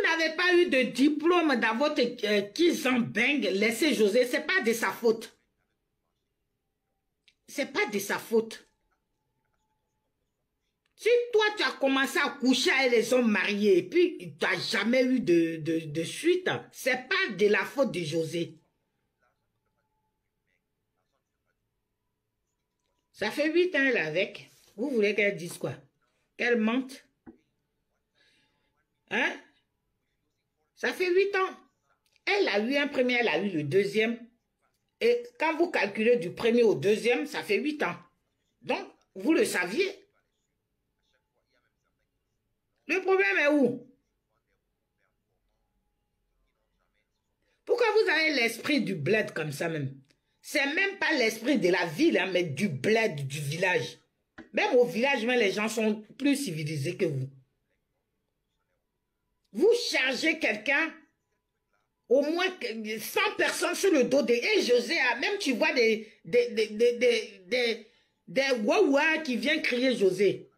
n'avez pas eu de diplôme dans votre Kizambeng, laissez José, c'est pas de sa faute. C'est pas de sa faute. Si toi, tu as commencé à coucher avec les hommes mariés et puis tu n'as jamais eu de suite, c'est pas de la faute de José. Ça fait 8 ans elle est avec. Vous voulez qu'elle dise quoi? Qu'elle mente? Hein? Ça fait 8 ans. Elle a eu un premier, elle a eu le deuxième. Et quand vous calculez du premier au deuxième, ça fait 8 ans. Donc, vous le saviez. Le problème est où? Pourquoi vous avez l'esprit du bled comme ça même? C'est même pas l'esprit de la ville, hein, mais du bled, du village. Même au village, même, les gens sont plus civilisés que vous. Vous chargez quelqu'un, au moins 100 personnes sur le dos de... Et José, même tu vois des wawa qui viennent crier José.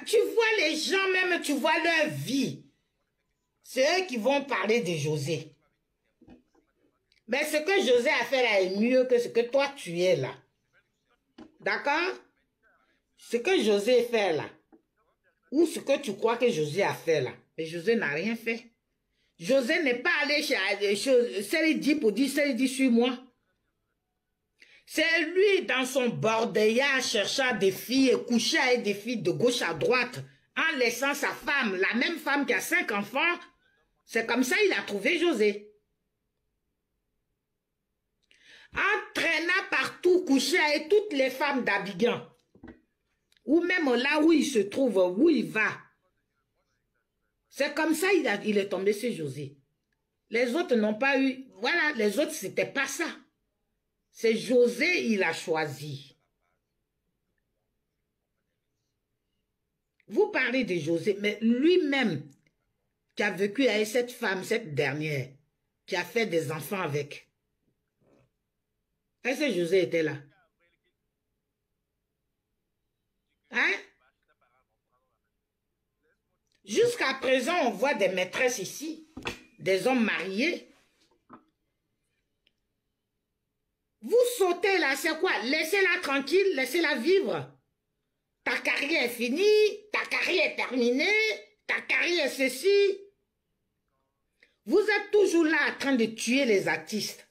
Tu vois les gens même, tu vois leur vie. C'est eux qui vont parler de José. Mais ce que José a fait là est mieux que ce que toi tu es là. D'accord? Ce que José fait là, ou ce que tu crois que José a fait là, mais José n'a rien fait. José n'est pas allé chez Seridi pour dire Seridi suis-moi. C'est lui dans son bordéillard cherchant des filles et couchant avec des filles de gauche à droite en laissant sa femme, la même femme qui a 5 enfants. C'est comme ça qu'il a trouvé José. En traînant partout, couché avec toutes les femmes d'Abidjan. Ou même là où il se trouve, où il va. C'est comme ça il est tombé sur José. Les autres n'ont pas eu... Voilà, les autres, c'était pas ça. C'est José, il a choisi. Vous parlez de José, mais lui-même, qui a vécu avec cette femme, cette dernière, qui a fait des enfants avec. Est-ce que José était là? Hein? Jusqu'à présent, on voit des maîtresses ici, des hommes mariés. Vous sautez là, c'est quoi? Laissez-la tranquille, laissez-la vivre. Ta carrière est finie, ta carrière est terminée, ta carrière est ceci. Vous êtes toujours là en train de tuer les artistes.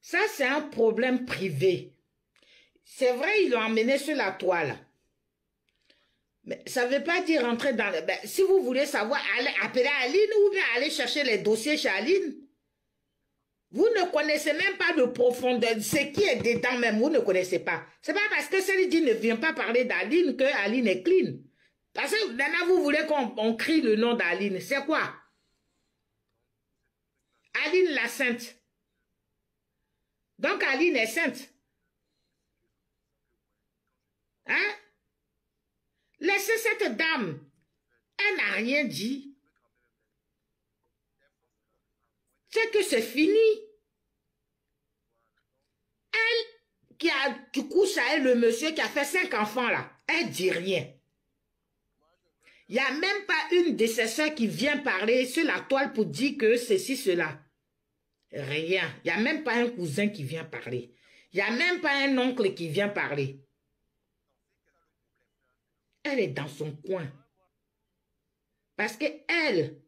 Ça, c'est un problème privé. C'est vrai, ils l'ont emmené sur la toile. Mais ça ne veut pas dire rentrer dans... si vous voulez savoir, allez appeler Aline ou bien aller chercher les dossiers chez Aline. Vous ne connaissez même pas de profondeur. Ce qui est dedans même, vous ne connaissez pas. C'est pas parce que celui-ci ne vient pas parler d'Aline que Aline est clean. Parce que maintenant, vous voulez qu'on crie le nom d'Aline. C'est quoi? Aline la sainte. Donc Aline est sainte. Hein? Laissez cette dame. Elle n'a rien dit. C'est que c'est fini. Elle qui couche avec le monsieur qui a fait 5 enfants là, elle dit rien. Il n'y a même pas une de ses soeurs qui vient parler sur la toile pour dire que ceci, cela. Rien. Il n'y a même pas un cousin qui vient parler. Il n'y a même pas un oncle qui vient parler. Elle est dans son coin. Parce que elle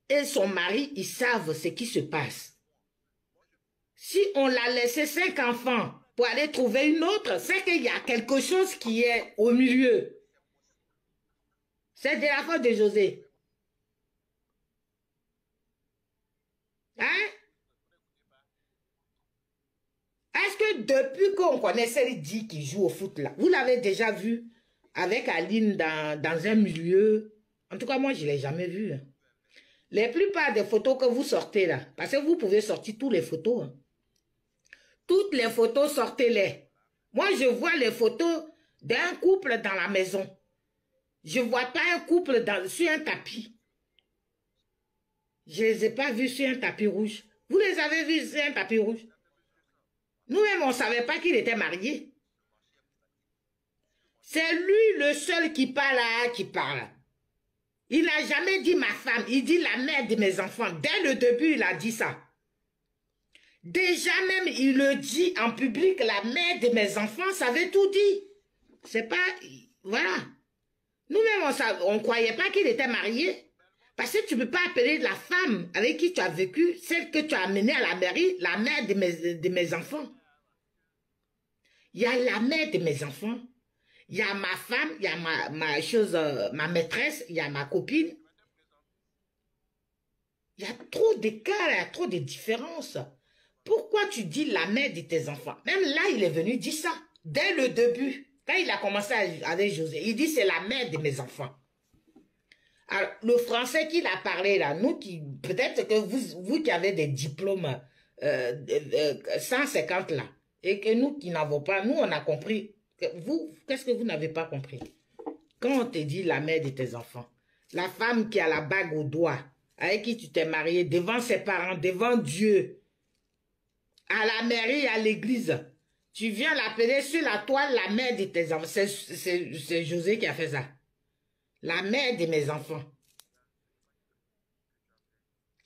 et son mari, ils savent ce qui se passe. Si on l'a laissé 5 enfants pour aller trouver une autre, c'est qu'il y a quelque chose qui est au milieu. C'est de la faute de José. Hein? Est-ce que depuis qu'on connaissait dit qui joue au foot là, vous l'avez déjà vu avec Aline dans un milieu? En tout cas, moi, je ne l'ai jamais vu. Hein. Les plupart des photos que vous sortez là, parce que vous pouvez sortir toutes les photos. Hein. Toutes les photos, sortez-les. Moi, je vois les photos d'un couple dans la maison. Je ne vois pas un couple sur un tapis. Je ne les ai pas vus sur un tapis rouge. Vous les avez vus sur un tapis rouge? Nous-mêmes, on ne savait pas qu'il était marié. C'est lui le seul qui parle là, qui parle. Il n'a jamais dit ma femme, il dit la mère de mes enfants. Dès le début, il a dit ça. Déjà même, il le dit en public, la mère de mes enfants, ça veut tout dire. C'est pas... Voilà. Nous-mêmes, on ne croyait pas qu'il était marié. Parce que tu ne peux pas appeler la femme avec qui tu as vécu, celle que tu as amenée à la mairie, la mère de mes enfants. Il y a la mère de mes enfants. Il y a ma femme, il y a ma maîtresse, il y a ma copine. Il y a trop d'écart, il y a trop de différences. Pourquoi tu dis la mère de tes enfants? Même là, il est venu dire ça. Dès le début, quand il a commencé avec José, il dit c'est la mère de mes enfants. Alors, le français qu'il a parlé là, nous qui, peut-être que vous qui avez des diplômes 150 là, et que nous qui n'avons pas, nous on a compris. Vous, qu'est-ce que vous n'avez pas compris? Quand on te dit la mère de tes enfants, la femme qui a la bague au doigt, avec qui tu t'es marié, devant ses parents, devant Dieu, à la mairie, à l'église, tu viens l'appeler sur la toile la mère de tes enfants. C'est José qui a fait ça. La mère de mes enfants.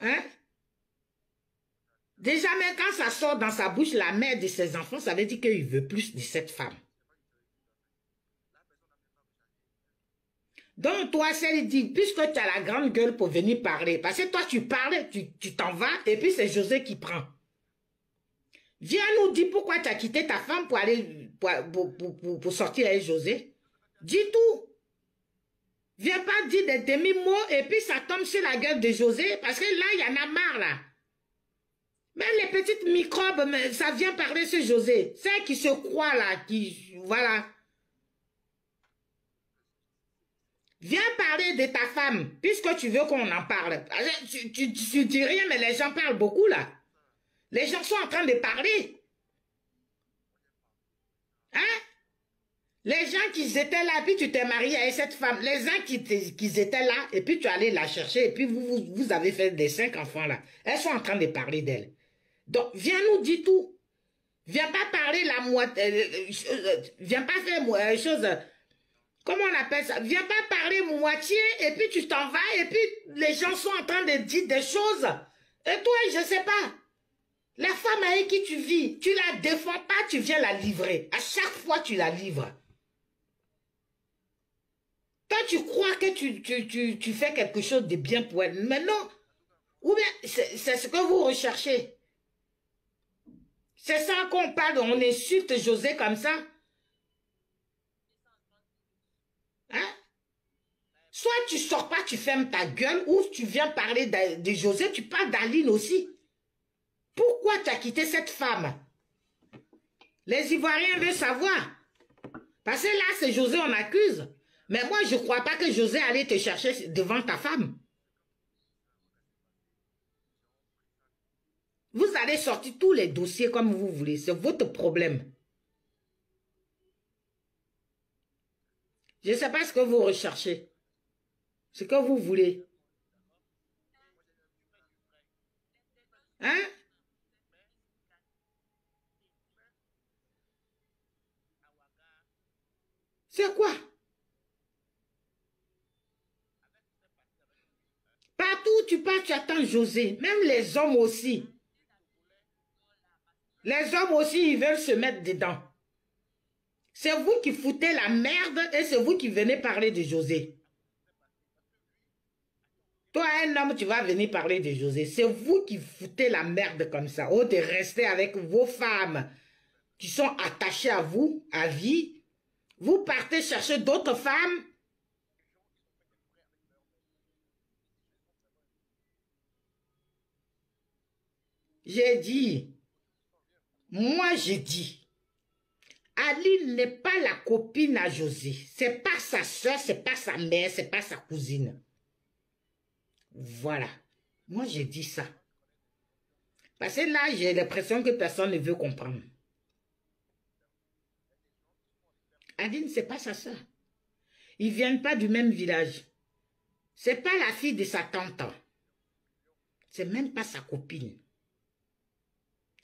Hein? Déjà, même quand ça sort dans sa bouche, la mère de ses enfants, ça veut dire qu'il veut plus de cette femme. Donc, toi, c'est dit, puisque tu as la grande gueule pour venir parler, parce que toi, tu parles, tu t'en vas, et puis c'est José qui prend. Viens nous dire pourquoi tu as quitté ta femme pour aller, pour sortir avec José. Dis tout. Viens pas dire des demi-mots, et puis ça tombe sur la gueule de José, parce que là, il y en a marre, là. Même les petites microbes, ça vient parler sur José. Celles qui se croient, là, qui, voilà. Viens parler de ta femme, puisque tu veux qu'on en parle. Tu dis rien, mais les gens parlent beaucoup, là. Les gens sont en train de parler. Hein? Les gens qui étaient là, puis tu t'es marié avec cette femme. Les gens qui étaient là, et puis tu allais la chercher, et puis vous avez fait des 5 enfants, là. Elles sont en train de parler d'elle. Donc, viens nous dire tout. Viens pas parler la moitié... viens pas faire chose... Comment on appelle ça? Viens pas parler moitié et puis tu t'en vas et puis les gens sont en train de dire des choses. Et toi, je sais pas. La femme avec qui tu vis, tu la défends pas, tu viens la livrer. À chaque fois, tu la livres. Toi, tu crois que tu fais quelque chose de bien pour elle. Mais non. Ou bien, c'est ce que vous recherchez. C'est ça qu'on parle, on insulte José comme ça. Hein? Soit tu sors pas, tu fermes ta gueule, ou tu viens parler de José, tu parles d'Aline aussi. Pourquoi tu as quitté cette femme? Les Ivoiriens veulent savoir. Parce que là, c'est José, on accuse. Mais moi, je ne crois pas que José allait te chercher devant ta femme. Vous allez sortir tous les dossiers comme vous voulez. C'est votre problème. Je ne sais pas ce que vous recherchez. Ce que vous voulez. Hein? C'est quoi? Partout où tu pars, tu attends José. Même les hommes aussi. Les hommes aussi, ils veulent se mettre dedans. C'est vous qui foutez la merde et c'est vous qui venez parler de José. Toi, un homme, tu vas venir parler de José. C'est vous qui foutez la merde comme ça. Au de rester avec vos femmes qui sont attachées à vous, à vie. Vous partez chercher d'autres femmes. J'ai dit, moi j'ai dit, Aline n'est pas la copine à José. C'est pas sa soeur, c'est pas sa mère, c'est pas sa cousine. Voilà. Moi j'ai dit ça. Parce que là, j'ai l'impression que personne ne veut comprendre. Aline, c'est pas sa soeur. Ils viennent pas du même village. C'est pas la fille de sa tante. C'est même pas sa copine.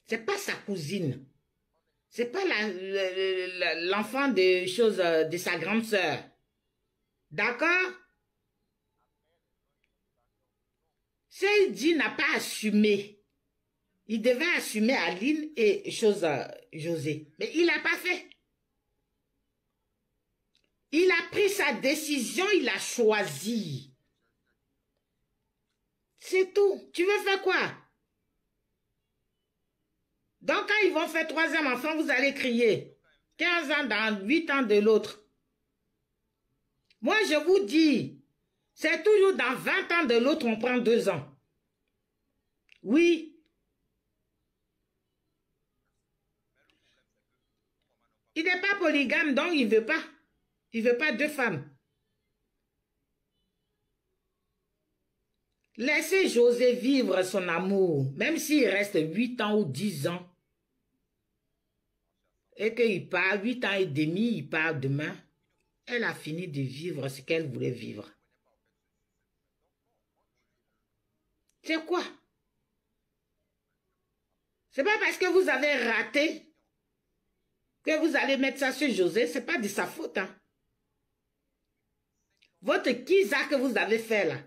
C'est pas sa cousine. C'est pas l'enfant de sa grande sœur. D'accord? Seydi n'a pas assumé. Il devait assumer Aline et José. Mais il n'a pas fait. Il a pris sa décision, il a choisi. C'est tout. Tu veux faire quoi? Donc, quand ils vont faire 3e enfant, vous allez crier. 15 ans dans 8 ans de l'autre. Moi, je vous dis, c'est toujours dans 20 ans de l'autre, on prend 2 ans. Oui. Il n'est pas polygame, donc il ne veut pas. Il ne veut pas 2 femmes. Laissez José vivre son amour, même s'il reste 8 ans ou 10 ans. Et qu'il part 8 ans et demi, il part demain. Elle a fini de vivre ce qu'elle voulait vivre. C'est quoi? C'est pas parce que vous avez raté que vous allez mettre ça sur José. C'est pas de sa faute. Hein. Votre kisa que vous avez fait là,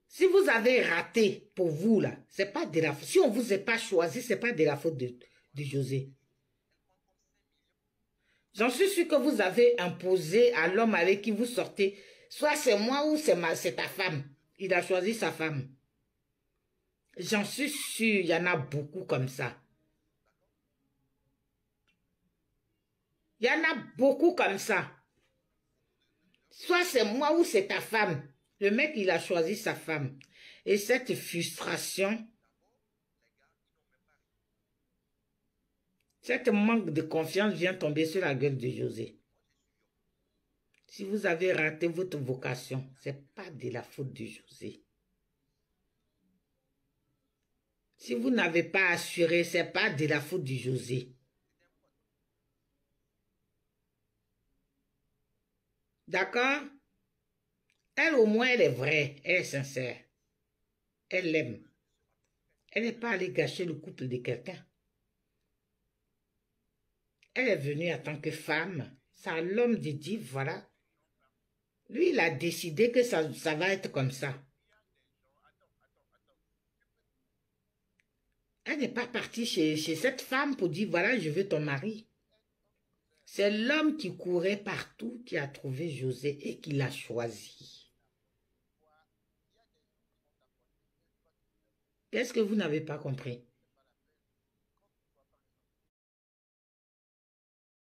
si vous avez raté pour vous là, c'est pas de la faute. Si on vous a pas choisi, c'est pas de la faute de José. J'en suis sûr que vous avez imposé à l'homme avec qui vous sortez, soit c'est moi ou c'est ta femme. Il a choisi sa femme. J'en suis sûr, il y en a beaucoup comme ça. Il y en a beaucoup comme ça. Soit c'est moi ou c'est ta femme. Le mec, il a choisi sa femme. Et cette frustration, cette manque de confiance vient tomber sur la gueule de José. Si vous avez raté votre vocation, ce n'est pas de la faute de José. Si vous n'avez pas assuré, ce n'est pas de la faute de José. D'accord? Elle, au moins, elle est vraie, elle est sincère. Elle l'aime. Elle n'est pas allée gâcher le couple de quelqu'un. Elle est venue en tant que femme. Ça, l'homme dit, voilà. Lui, il a décidé que ça va être comme ça. Elle n'est pas partie chez cette femme pour dire, voilà, je veux ton mari. C'est l'homme qui courait partout qui a trouvé José et qui l'a choisi. Qu'est-ce que vous n'avez pas compris?